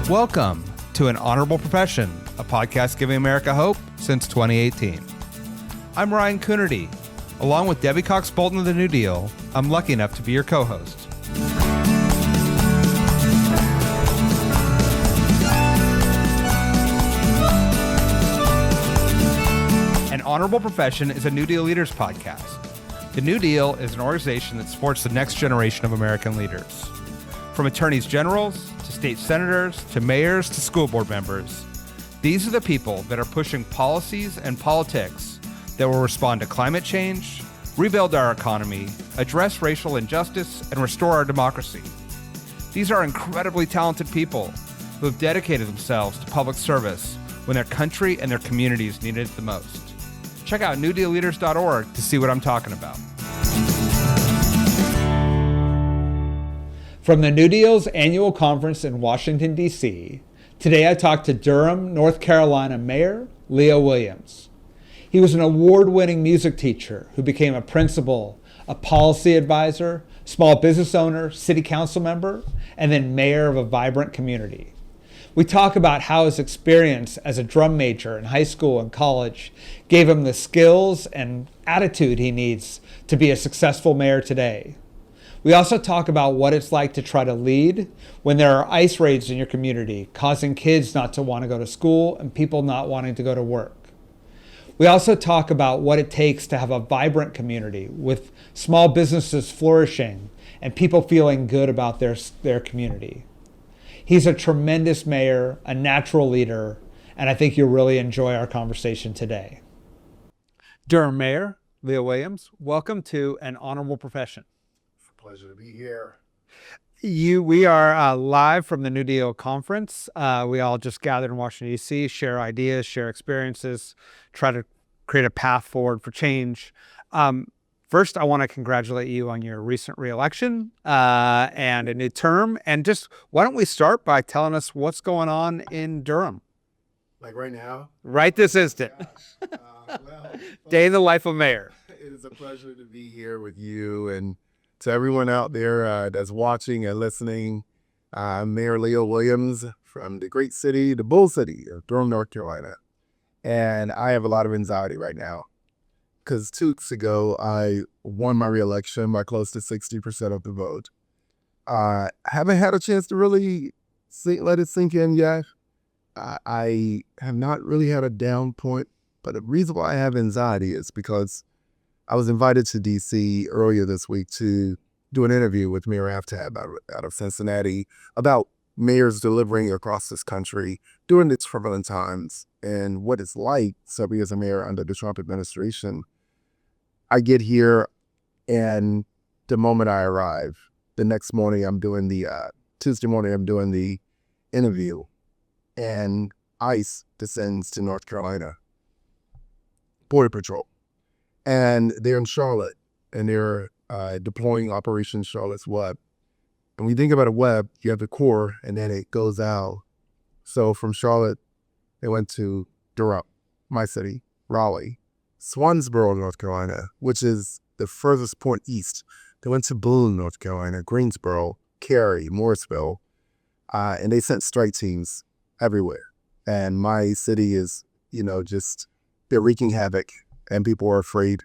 Welcome to An Honorable Profession, a podcast giving America hope since 2018. I'm Ryan Coonerty. Along with Debbie Cox Bolton of the New Deal, I'm lucky enough to be your co-host. An Honorable Profession is a New Deal Leaders podcast. The New Deal is an organization that supports the next generation of American leaders. From attorneys generals to state senators to mayors to school board members, these are the people that are pushing policies and politics that will respond to climate change, rebuild our economy, address racial injustice, and restore our democracy. These are incredibly talented people who have dedicated themselves to public service when their country and their communities needed it the most. Check out newdealleaders.org to see what I'm talking about. From the New Deal's annual conference in Washington, D.C., today I talked to Durham, North Carolina Mayor Leo Williams. He was an award-winning music teacher who became a principal, a policy advisor, small business owner, city council member, and then mayor of a vibrant community. We talk about how his experience as a drum major in high school and college gave him the skills and attitude he needs to be a successful mayor today. We also talk about what it's like to try to lead when there are ICE raids in your community, causing kids not to want to go to school and people not wanting to go to work. We also talk about what it takes to have a vibrant community with small businesses flourishing and people feeling good about their community. He's a tremendous mayor, a natural leader, and I think you'll really enjoy our conversation today. Durham Mayor Leo Williams, welcome to An Honorable Profession. Pleasure to be here. We are live from the New Deal Conference. We all just gathered in Washington, D.C., share ideas, share experiences, try to create a path forward for change. First, I want to congratulate you on your recent reelection and a new term. And just why don't we start by telling us what's going on in Durham? Like right now? Right this instant. Day in the life of mayor. It is a pleasure to be here with you and to everyone out there that's watching and listening. I'm Mayor Leo Williams from the great city, the Bull City of Durham, North Carolina. And I have a lot of anxiety right now because 2 weeks ago, I won my reelection by close to 60% of the vote. I haven't had a chance to really let it sink in yet. I have not really had a down point, but the reason why I have anxiety is because I was invited to D.C. earlier this week to do an interview with Mayor Aftab out of Cincinnati about mayors delivering across this country during these turbulent times and what it's like serving as a mayor under the Trump administration. I get here, and the moment I arrive, the next morning Tuesday morning I'm doing the interview, and ICE descends to North Carolina, Border Patrol. And they're in Charlotte, and they're deploying Operation Charlotte's Web. And when you think about a web, you have the core, and then it goes out. So from Charlotte, they went to Durham, my city, Raleigh, Swansboro, North Carolina, which is the furthest point east. They went to Boone, North Carolina, Greensboro, Cary, Morrisville, and they sent strike teams everywhere. And my city is, they're wreaking havoc. And people are afraid.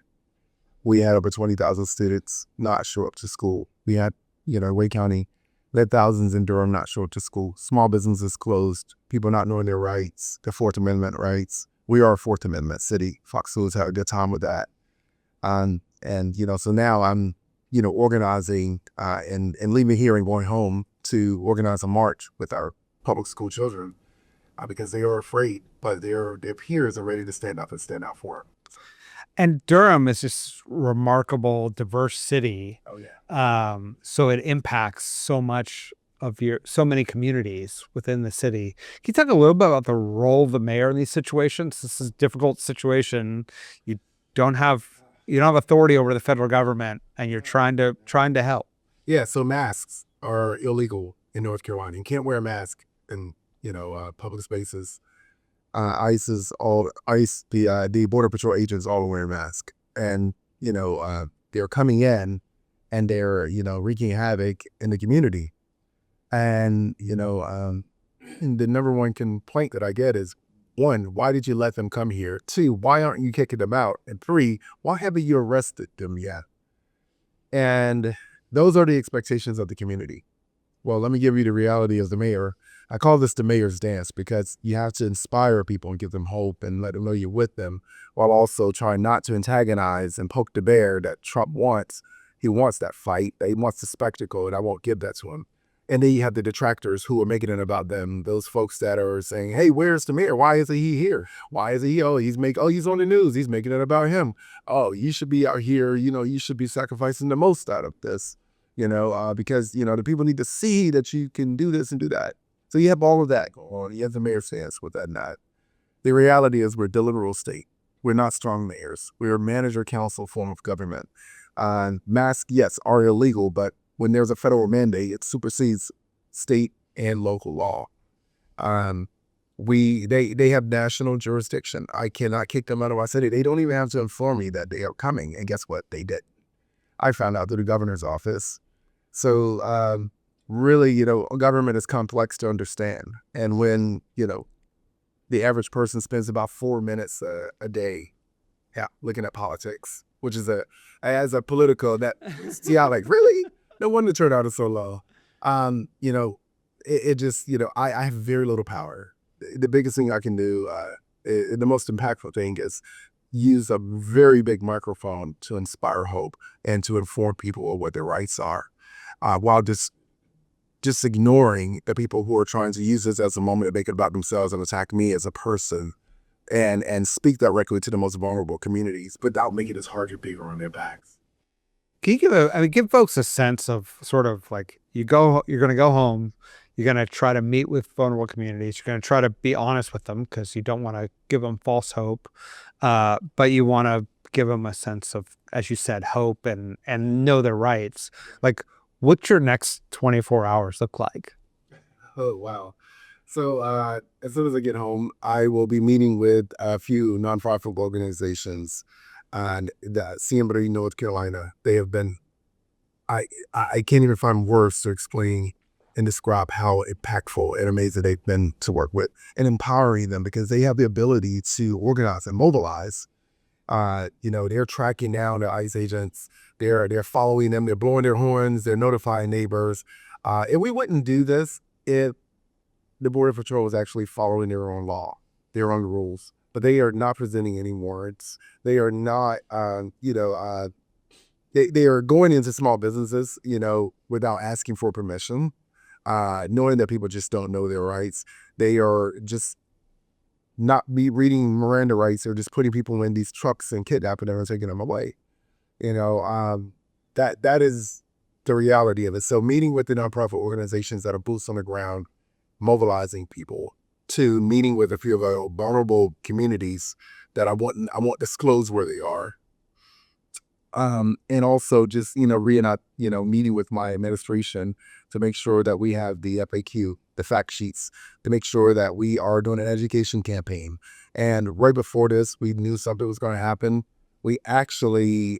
We had over 20,000 students not show up to school. We had, Wake County, we had thousands in Durham not show up to school. Small businesses closed. People not knowing their rights, their Fourth Amendment rights. We are a Fourth Amendment city. Fox News had a good time with that. So now I'm, organizing and leaving here and going home to organize a march with our public school children because they are afraid, but their peers are ready to stand up and stand out for them. And Durham is just remarkable, diverse city. Oh yeah. So it impacts so many communities within the city. Can you talk a little bit about the role of the mayor in these situations? This is a difficult situation. You don't have authority over the federal government, and you're trying to help. Yeah. So masks are illegal in North Carolina. You can't wear a mask in public spaces. The Border Patrol agents all wear masks, and they're coming in and they're wreaking havoc in the community. And the number one complaint that I get is, one, why did you let them come here? Two, why aren't you kicking them out? And three, why haven't you arrested them yet? And those are the expectations of the community. Well, let me give you the reality as the mayor. I call this the mayor's dance because you have to inspire people and give them hope and let them know you're with them, while also trying not to antagonize and poke the bear that Trump wants. He wants that fight. He wants the spectacle, and I won't give that to him. And then you have the detractors who are making it about them. Those folks that are saying, "Hey, where's the mayor? Why isn't he here? Why is he? He's on the news. He's making it about him. Oh, you should be out here. You should be sacrificing the most out of this. Because the people need to see that you can do this and do that." So you have all of that going on. You have the mayor's stance with that not. The reality is we're a deliberal state. We're not strong mayors. We're a manager-council form of government. Masks, yes, are illegal, but when there's a federal mandate, it supersedes state and local law. They have national jurisdiction. I cannot kick them out of my city. They don't even have to inform me that they are coming. And guess what? They did. I found out through the governor's office. So really, government is complex to understand. And when, the average person spends about 4 minutes a day, looking at politics, which is as a political, really? No wonder turnout is so low. It just, I have very little power. The biggest thing I can do, the most impactful thing is use a very big microphone to inspire hope and to inform people of what their rights are, while just ignoring the people who are trying to use this as a moment to make it about themselves and attack me as a person and speak directly to the most vulnerable communities, but without making it harder, bigger on their backs. Can you give folks a sense of sort of like you're going to go home, you're going to try to meet with vulnerable communities, you're going to try to be honest with them because you don't want to give them false hope, but you want to give them a sense of, as you said, hope and know their rights. Like, what's your next 24 hours look like? Oh, wow. So as soon as I get home, I will be meeting with a few nonprofit organizations and CMB, North Carolina. They have been, I can't even find words to explain and describe how impactful and amazing they've been to work with, and empowering them because they have the ability to organize and mobilize. They're tracking down the ICE agents. They're following them. They're blowing their horns. They're notifying neighbors. And we wouldn't do this if the Border Patrol was actually following their own law, their own rules. But they are not presenting any warrants. They are not, they are going into small businesses, without asking for permission, knowing that people just don't know their rights. They are just not be reading Miranda rights. They're just putting people in these trucks and kidnapping them and taking them away. That is the reality of it. So meeting with the nonprofit organizations that are boots on the ground, mobilizing people, to meeting with a few of our vulnerable communities that I want disclosed where they are. And also just, meeting with my administration to make sure that we have the FAQ, the fact sheets, to make sure that we are doing an education campaign. And right before this, we knew something was going to happen. We actually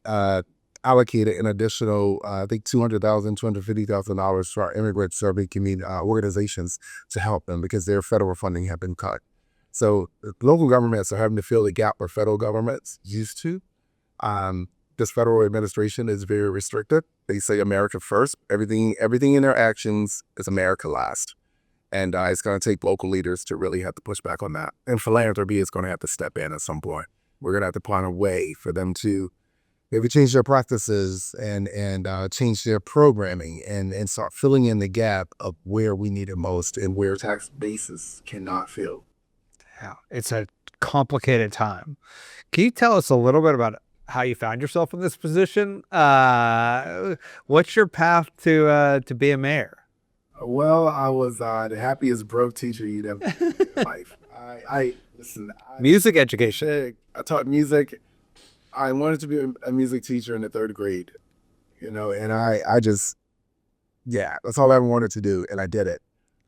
allocated an additional, I think $200,000, $250,000 to our immigrant serving community organizations to help them because their federal funding had been cut. So local governments are having to fill the gap where federal governments used to. This federal administration is very restricted. They say America first. Everything in their actions is America last. And it's going to take local leaders to really have to push back on that. And philanthropy is going to have to step in at some point. We're going to have to find a way for them to maybe change their practices and change their programming and start filling in the gap of where we need it most and where tax bases cannot fill. Yeah, it's a complicated time. Can you tell us a little bit about how you found yourself in this position? What's your path to be a mayor? Well, I was the happiest broke teacher you'd ever seen in your life. Music education. I taught music. I wanted to be a music teacher in the 3rd grade, and I just, that's all I ever wanted to do, and I did it.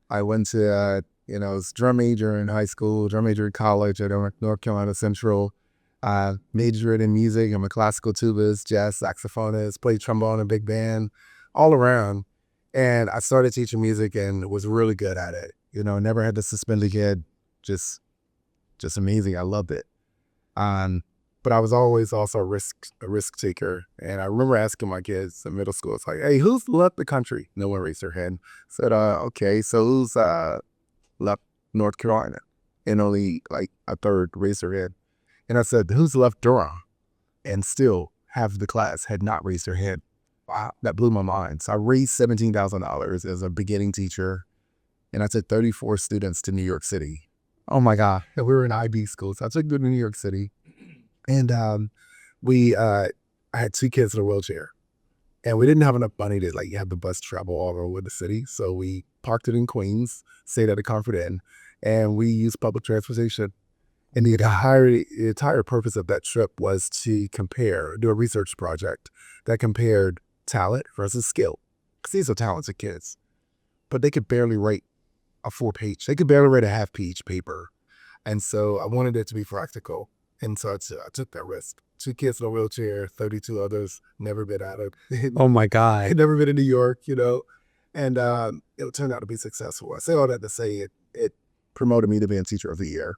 I went to, was drum major in high school, drum major in college at North Carolina Central. Majored in music. I'm a classical tubist, jazz saxophonist, played trombone in big band, all around. And I started teaching music and was really good at it. never had to suspend a kid. Just amazing. I loved it. But I was always also a risk taker. And I remember asking my kids in middle school, it's like, hey, who's left the country? No one raised their hand. Said, okay, so who's left North Carolina? And only like a third raised their hand. And I said, who's left Durham? And still half the class had not raised their hand. Wow, that blew my mind. So I raised $17,000 as a beginning teacher. And I took 34 students to New York City. Oh my God. We were in IB school. So I took them to New York City. And I had 2 kids in a wheelchair. And we didn't have enough money to have the bus travel all over the city. So we parked it in Queens, stayed at a Comfort Inn, and we used public transportation. And the entire purpose of that trip was to do a research project that compared talent versus skill. Because these are talented kids, but they could barely write a 4-page. They could barely write a half-page paper. And so I wanted it to be practical. And so I took that risk. 2 kids in a wheelchair, 32 others, never been out of. Oh my God. Never been in New York, and it turned out to be successful. I say all that to say it promoted me to being Teacher of the Year.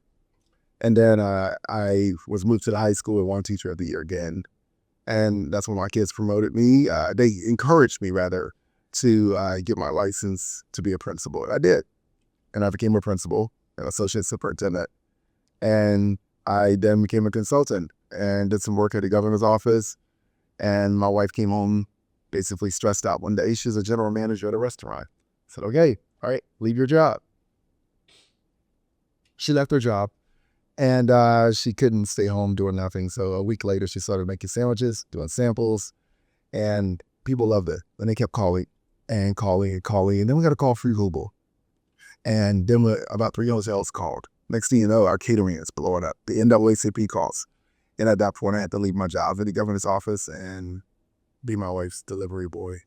And then I was moved to the high school and won Teacher of the Year again. And that's when my kids promoted me. They encouraged me, rather, to get my license to be a principal. And I did. And I became a principal, an associate superintendent. And I then became a consultant and did some work at the governor's office. And my wife came home basically stressed out one day. She's a general manager at a restaurant. I said, okay, all right, leave your job. She left her job. And she couldn't stay home doing nothing. So a week later, she started making sandwiches, doing samples, and people loved it. And they kept calling and calling and calling. And then we got a call from Google. And then about 3 hotels called. Next thing you know, our catering is blowing up. The NAACP calls. And at that point, I had to leave my job at the governor's office and be my wife's delivery boy.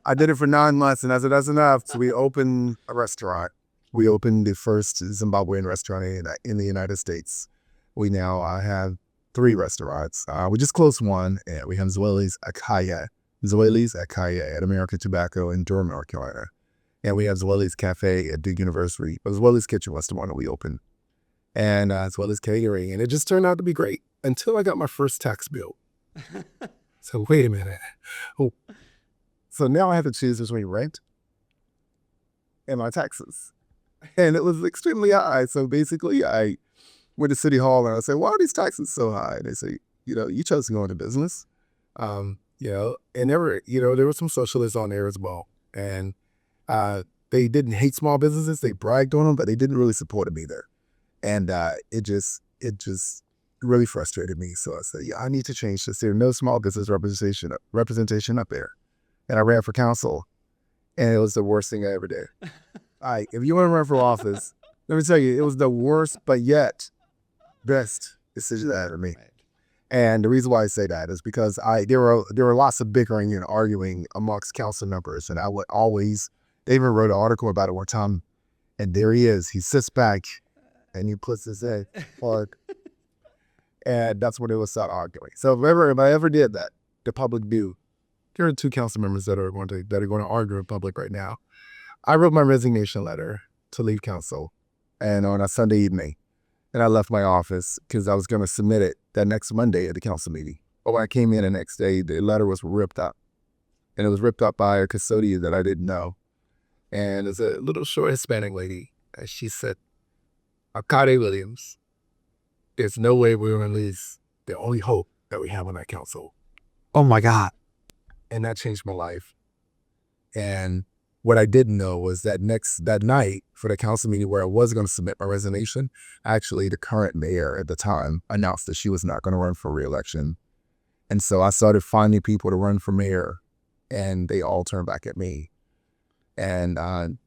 I did it for 9 months, and I said, that's enough. So we opened a restaurant. We opened the first Zimbabwean restaurant in the United States. We now have 3 restaurants. We just closed one, and we have Zweli's Akaya at American Tobacco in Durham, North Carolina. And we have Zweli's Cafe at Duke University. But Zweli's Kitchen was the one that we opened. And Zweli's Catering. And it just turned out to be great until I got my first tax bill. So wait a minute. Oh. So now I have to choose between rent and my taxes. And it was extremely high. So basically, I went to City Hall and I said, why are these taxes so high? And they say, you chose to go into business. And there were some socialists on there as well. And they didn't hate small businesses. They bragged on them, but they didn't really support them either. And it just really frustrated me. So I said, I need to change this. There's no small business representation up there. And I ran for council, and it was the worst thing I ever did. If you want to run for office, let me tell you, it was the worst, but yet best decision I ever made. And the reason why I say that is because there were lots of bickering and arguing amongst council members, and I would always. They even wrote an article about it one time, and there he is. He sits back, and he puts his head forward, and that's when it would start arguing. So if I ever did that, the public knew. There are 2 council members that are going to argue in public right now. I wrote my resignation letter to leave council, and on a Sunday evening, and I left my office because I was going to submit it that next Monday at the council meeting. But when I came in the next day, the letter was ripped up, and it was ripped up by a custodian that I didn't know, and it's a little short Hispanic lady, and she said, "Leonardo Williams, there's no way we're going to lose the only hope that we have on that council." Oh my God. And that changed my life. And what I didn't know was that that night for the council meeting where I was going to submit my resignation, actually the current mayor at the time announced that she was not going to run for re-election. And so I started finding people to run for mayor, and they all turned back at me. And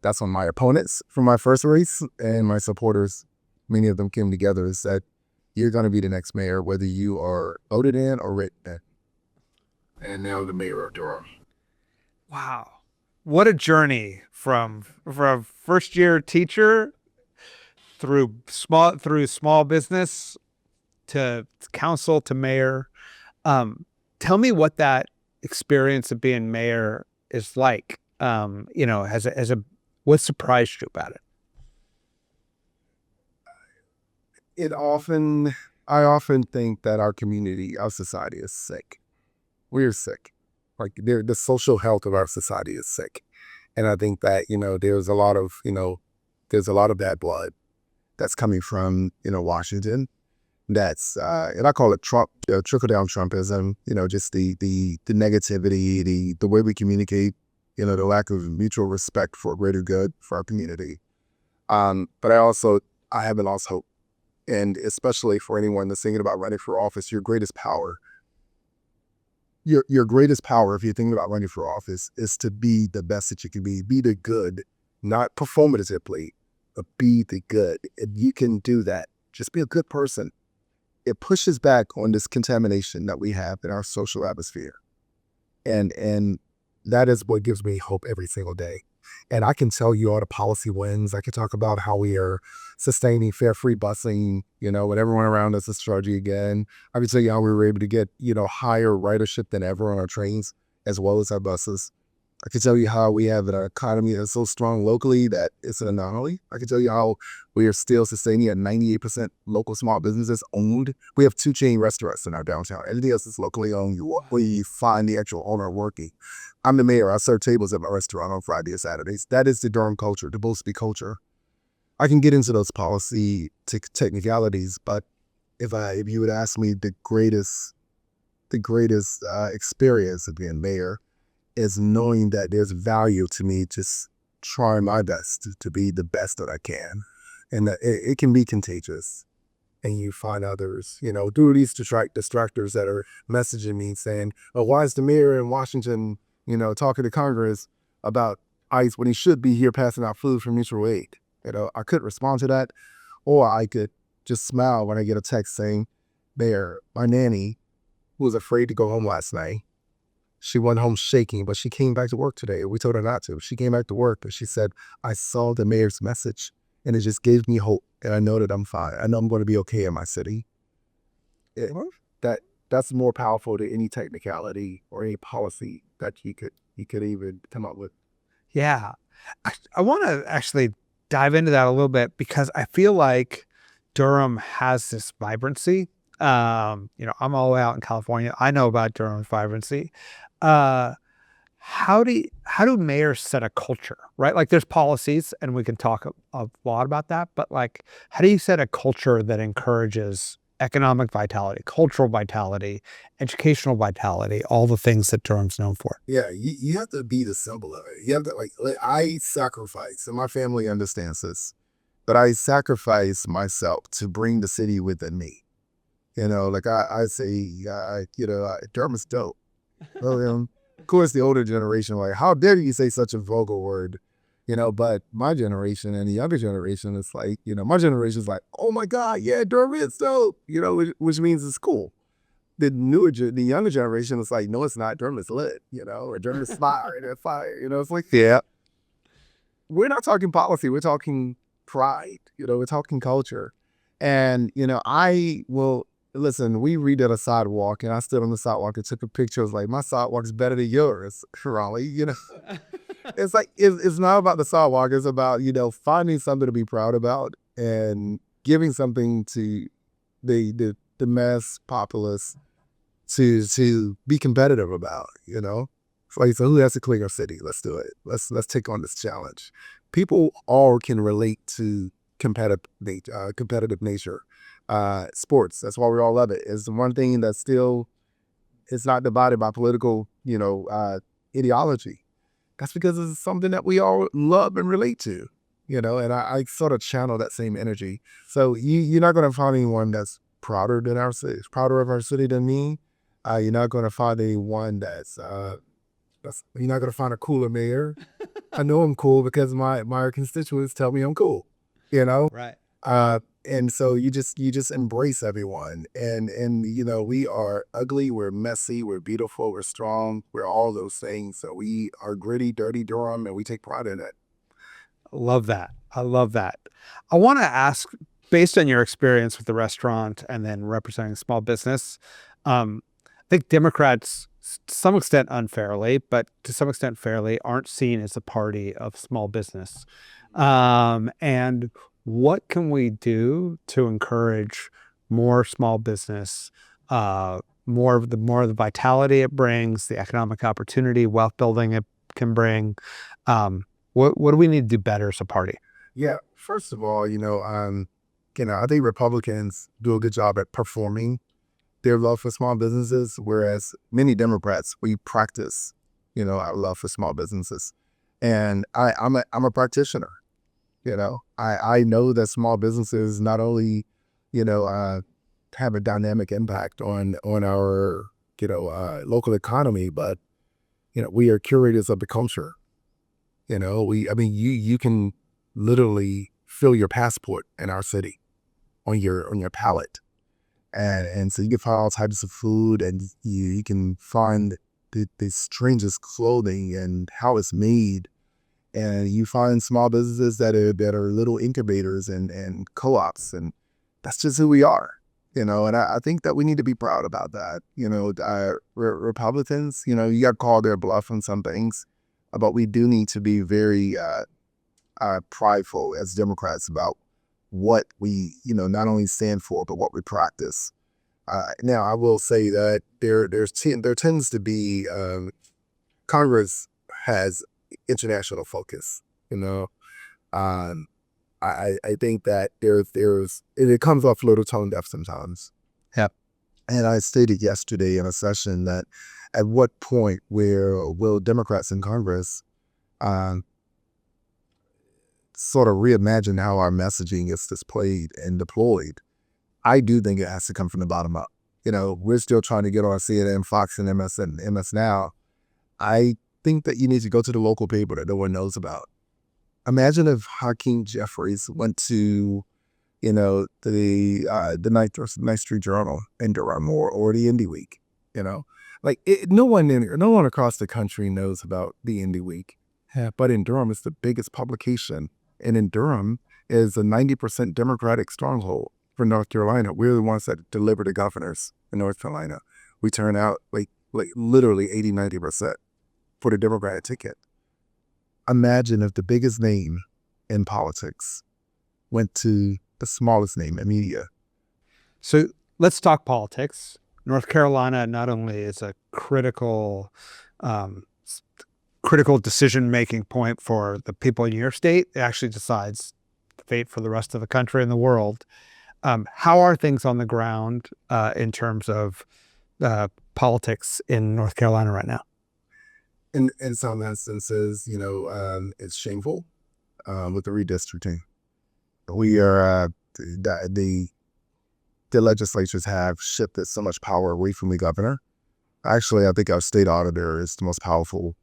that's when my opponents from my first race and my supporters, many of them came together and said, you're going to be the next mayor, whether you are voted in or written in. And now the mayor of Durham. Wow. What a journey from first year teacher through small business to council to mayor. Tell me what that experience of being mayor is like. What surprised you about it? I often think that our community, our society is sick. We're sick. Like the social health of our society is sick. And I think that, there's a lot of bad blood that's coming from, Washington. That's, and I call it Trump, trickle down Trumpism, just the negativity, the way we communicate, the lack of mutual respect for greater good for our community. But I haven't lost hope. And especially for anyone that's thinking about running for office, your greatest power, your greatest power, if you're thinking about running for office, is to be the best that you can be the good, not performatively, but be the good. And you can do that. Just be a good person. It pushes back on this contamination that we have in our social atmosphere. And that is what gives me hope every single day. And I can tell you all the policy wins. I can talk about how we are sustaining fare-free busing, with everyone around us is charging again. I can tell you how we were able to get, higher ridership than ever on our trains, as well as our buses. I can tell you how we have an economy that's so strong locally that it's an anomaly. I can tell you how we are still sustaining at 98% local small businesses owned. We have 2 chain restaurants in our downtown. Everything else is locally owned. We find the actual owner working. I'm the mayor. I serve tables at my restaurant on Friday and Saturdays. That is the Durham culture, the Bowlesby culture. I can get into those policy technicalities, but if you would ask me the greatest experience of being mayor is knowing that there's value to me just trying my best to be the best that I can. And that it can be contagious. And you find others, through these distractors that are messaging me saying, oh, why is the mayor in Washington, talking to Congress about ICE when he should be here passing out food from mutual aid? I could respond to that, or I could just smile when I get a text saying, Mayor, my nanny, who was afraid to go home last night, she went home shaking, but she came back to work today. We told her not to. She came back to work, but she said, I saw the mayor's message, and it just gave me hope, and I know that I'm fine. I know I'm going to be okay in my city. That's more powerful than any technicality or any policy that you could even come up with. Yeah. I want to actually dive into that a little bit because I feel like Durham has this vibrancy. I'm all the way out in California. I know about Durham's vibrancy. How do mayors set a culture, right? Like there's policies and we can talk a lot about that, but like, how do you set a culture that encourages economic vitality, cultural vitality, educational vitality, all the things that Durham's known for? Yeah, you have to be the symbol of it. You have to I sacrifice, and my family understands this, but I sacrifice myself to bring the city within me. I say, Durham is dope. Well, of course, the older generation, like, how dare you say such a vulgar word? But my generation and the younger generation, it's like, my generation is like, oh my God, yeah, Durham is dope, which means it's cool. The younger generation is like, no, it's not. Durham is lit, or Durham is fire, it's like, yeah. We're not talking policy. We're talking pride, we're talking culture. And, I will, listen, we redid a sidewalk and I stood on the sidewalk and took a picture. I was like, my sidewalk is better than yours, Raleigh, It's like, it's not about the sidewalk. It's about, finding something to be proud about and giving something to the mass populace to be competitive about, It's like, so who has to clean our city? Let's do it. Let's take on this challenge. People all can relate to competitive nature. Sports, that's why we all love it. It's the one thing that still is not divided by political, ideology. That's because it's something that we all love and relate to, and I sort of channel that same energy. So you're not going to find anyone that's prouder of our city than me. You're not going to find anyone you're not going to find a cooler mayor. I know I'm cool because my constituents tell me I'm cool, Right. And so you just embrace everyone, and we are ugly, we're messy, we're beautiful, we're strong, we're all those things. So we are gritty, dirty Durham, and we take pride in it. Love that. I love that. I want to ask, based on your experience with the restaurant and then representing small business, I think Democrats, to some extent unfairly, but to some extent fairly, aren't seen as a party of small business. And what can we do to encourage more small business, more of the vitality it brings, the economic opportunity, wealth building it can bring? What do we need to do better as a party? Yeah, first of all, I think Republicans do a good job at performing their love for small businesses, whereas many Democrats, we practice, our love for small businesses. And I'm a practitioner. I know that small businesses not only, have a dynamic impact on our, local economy, but, we are curators of the culture. You can literally fill your passport in our city on your palate. And so you can find all types of food, and you can find the strangest clothing and how it's made. And you find small businesses that are little incubators and co-ops, and that's just who we are. And I think that we need to be proud about that. Republicans, you got called their bluff on some things, but we do need to be very prideful as Democrats about what we, not only stand for, but what we practice. Now, I will say that there tends to be, Congress has international focus. I think that it comes off a little tone deaf sometimes. Yep. And I stated yesterday in a session that at what point will Democrats in Congress sort of reimagine how our messaging is displayed and deployed? I do think it has to come from the bottom up. We're still trying to get on CNN, Fox, and MS Now. I think that you need to go to the local paper that no one knows about. Imagine if Hakeem Jeffries went to, the Ninth Street Journal in Durham or the Indie Week. No one across the country knows about the Indie Week. Yeah. But in Durham, it's the biggest publication, and in Durham is a 90% Democratic stronghold for North Carolina. We're the ones that deliver the governors in North Carolina. We turn out like literally 80-90% for the Democratic ticket. Imagine if the biggest name in politics went to the smallest name in media. So let's talk politics. North Carolina not only is a critical decision-making point for the people in your state, it actually decides the fate for the rest of the country and the world. How are things on the ground in terms of politics in North Carolina right now? In some instances, it's shameful with the redistricting. We are the legislatures have shifted so much power away from the governor. Actually, I think our state auditor is the most powerful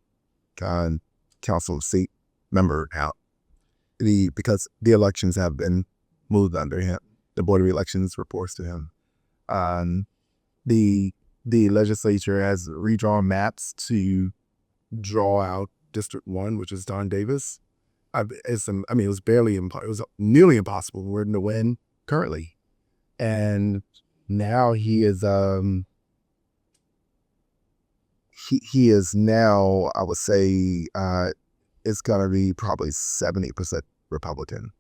council seat member now, because the elections have been moved under him. The Board of Elections reports to him. The legislature has redrawn maps to draw out District 1, which is Don Davis. It was nearly impossible for him to win currently. And now he is now, I would say, it's going to be probably 70% Republican.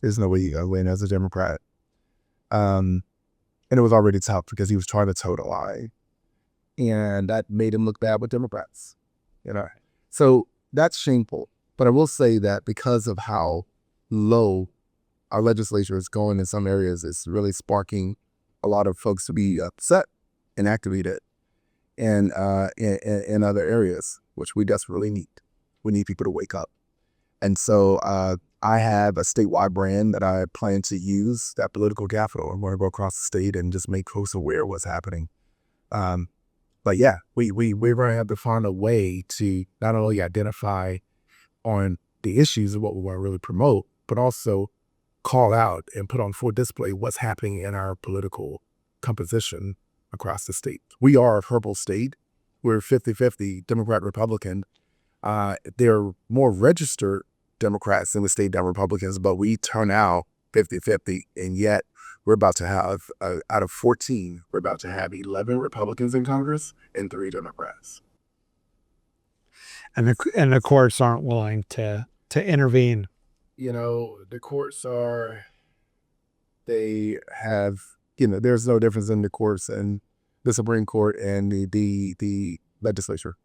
There's no way he's going to win as a Democrat. And it was already tough because he was trying to toe the line. And that made him look bad with Democrats. So that's shameful. But I will say that because of how low our legislature is going in some areas, it's really sparking a lot of folks to be upset and activated in other areas, which we desperately need. We need people to wake up. And so I have a statewide brand that I plan to use, that political capital. I'm going to go across the state and just make folks aware of what's happening. But yeah, we're going to have to find a way to not only identify on the issues of what we want to really promote, but also call out and put on full display what's happening in our political composition across the state. We are a purple state. We're 50-50 Democrat, Republican. There are more registered Democrats in the state than Republicans, but we turn out 50-50, and yet we're about to have, out of 14, we're about to have 11 Republicans in Congress and 3 Democrats. And the courts aren't willing to intervene. the courts they have, there's no difference in the courts and the Supreme Court and the legislature.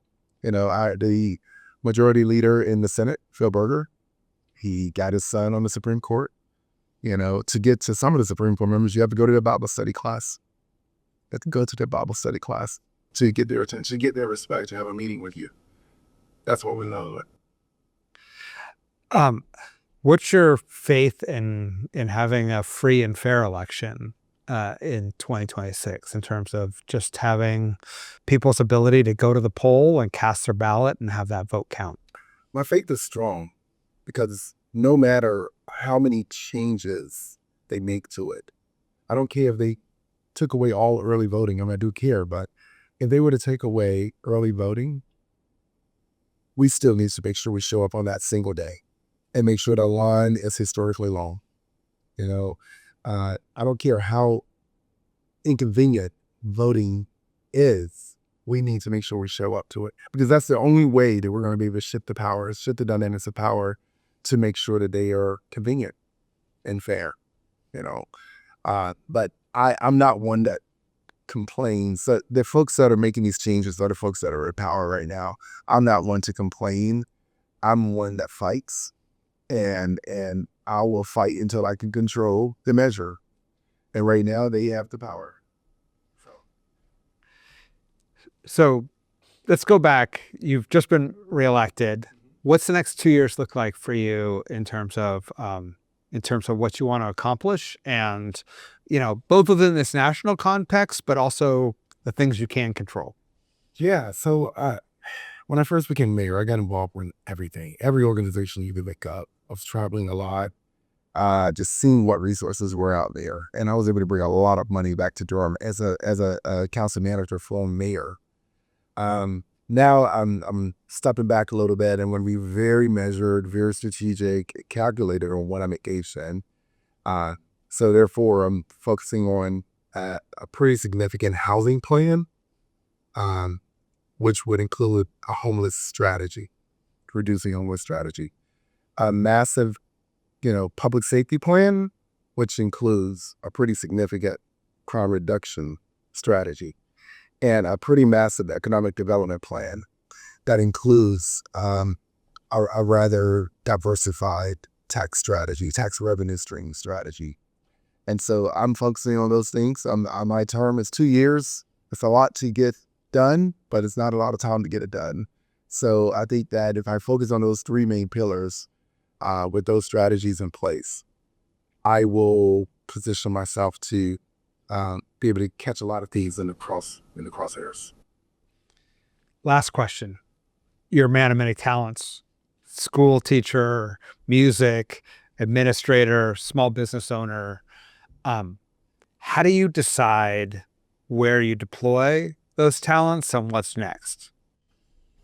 The majority leader in the Senate, Phil Berger, he got his son on the Supreme Court. To get to some of the Supreme Court members, you have to go to their Bible study class. You have to go to their Bible study class to get their attention, get their respect, to have a meeting with you. That's what we know. What's your faith in having a free and fair election in 2026 in terms of just having people's ability to go to the poll and cast their ballot and have that vote count? My faith is strong because no matter how many changes they make to it, I don't care if they took away all early voting. I do care, but if they were to take away early voting, we still need to make sure we show up on that single day and make sure the line is historically long. I don't care how inconvenient voting is. We need to make sure we show up to it, because that's the only way that we're going to be able to shift the dynamics of power to make sure that they are convenient and fair. But I'm not one that complains. So the folks that are making these changes are the folks that are in power right now. I'm not one to complain. I'm one that fights, and I will fight until I can control the measure. And right now they have the power. So let's go back. You've just been reelected. What's the next 2 years look like for you in terms of what you want to accomplish, and both within this national context, but also the things you can control? Yeah. So when I first became mayor, I got involved in everything, every organization you could look up. I was traveling a lot, just seeing what resources were out there, and I was able to bring a lot of money back to Durham as a council manager for mayor. Now I'm stepping back a little bit and want to be very measured, very strategic, calculated on what I'm engaged in. So therefore, I'm focusing on a pretty significant housing plan, which would include a homeless strategy, reducing homeless strategy, a massive, public safety plan, which includes a pretty significant crime reduction strategy, and a pretty massive economic development plan that includes a rather diversified tax strategy, tax revenue stream strategy. And so I'm focusing on those things. My term is 2 years. It's a lot to get done, but it's not a lot of time to get it done. So I think that if I focus on those three main pillars with those strategies in place, I will position myself to be able to catch a lot of things in the crosshairs. Last question. You're a man of many talents. School teacher, music, administrator, small business owner. How do you decide where you deploy those talents and what's next?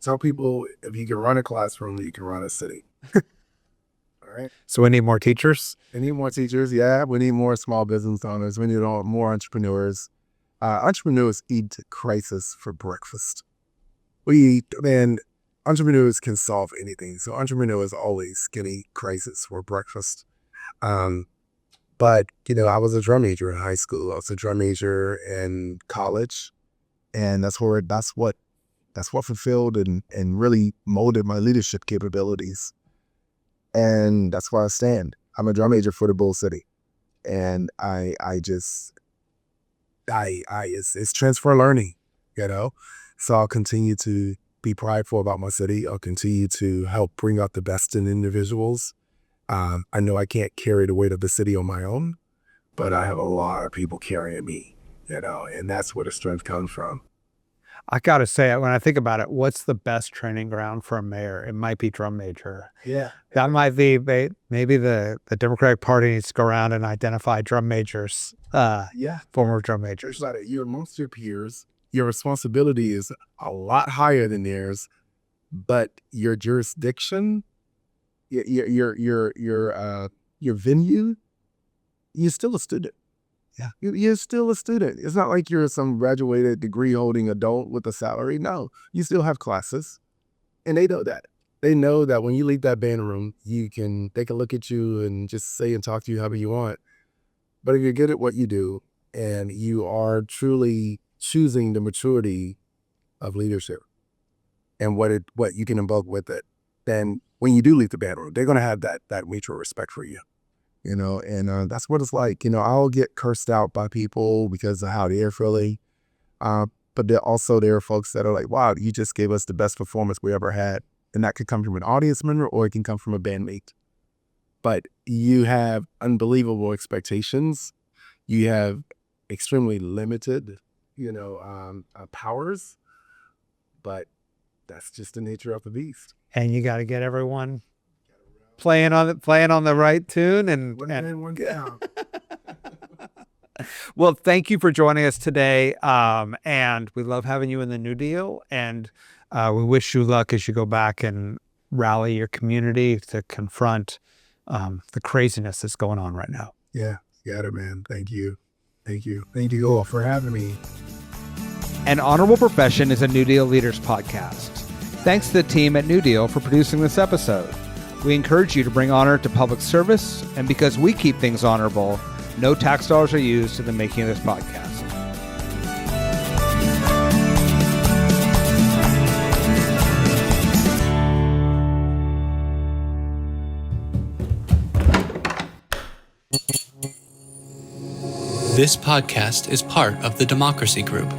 Tell people, if you can run a classroom, you can run a city. All right. So we need more teachers? We need more teachers. Yeah. We need more small business owners. We need more entrepreneurs. Entrepreneurs eat crisis for breakfast. Entrepreneurs can solve anything. So entrepreneurs always can eat crisis for breakfast. But I was a drum major in high school. I was a drum major in college, and that's what fulfilled and really molded my leadership capabilities. And that's why I stand. I'm a drum major for the Bull City, and it's transfer learning, So I'll continue to be prideful about my city. I'll continue to help bring out the best in individuals. I know I can't carry the weight of the city on my own, but I have a lot of people carrying me, and that's where the strength comes from. I got to say, when I think about it, what's the best training ground for a mayor? It might be drum major. Yeah. That might be, maybe the Democratic Party needs to go around and identify drum majors, former drum majors. You're amongst your peers. Your responsibility is a lot higher than theirs, but your jurisdiction, your venue, you're still a student. Yeah. You're still a student. It's not like you're some graduated degree holding adult with a salary. No, you still have classes, and they know that. they know that when you leave that band room, they can look at you and just say and talk to you however you want. But if you're good at what you do and you are truly choosing the maturity of leadership and what you can invoke with it, then when you do leave the band room, they're going to have that mutual respect for you. And that's what it's like. I'll get cursed out by people because of how they're feeling. But there are folks that are like, wow, you just gave us the best performance we ever had. And that could come from an audience member or it can come from a bandmate. But you have unbelievable expectations. You have extremely limited, powers. But that's just the nature of the beast. And you got to get everyone playing on the right tune and one down. Well, thank you for joining us today. And we love having you in the New Deal. And we wish you luck as you go back and rally your community to confront the craziness that's going on right now. Yeah, got it, man. Thank you. Thank you. Thank you all for having me. An Honorable Profession is a New Deal Leaders podcast. Thanks to the team at New Deal for producing this episode. We encourage you to bring honor to public service, and because we keep things honorable, no tax dollars are used in the making of this podcast. This podcast is part of the Democracy Group.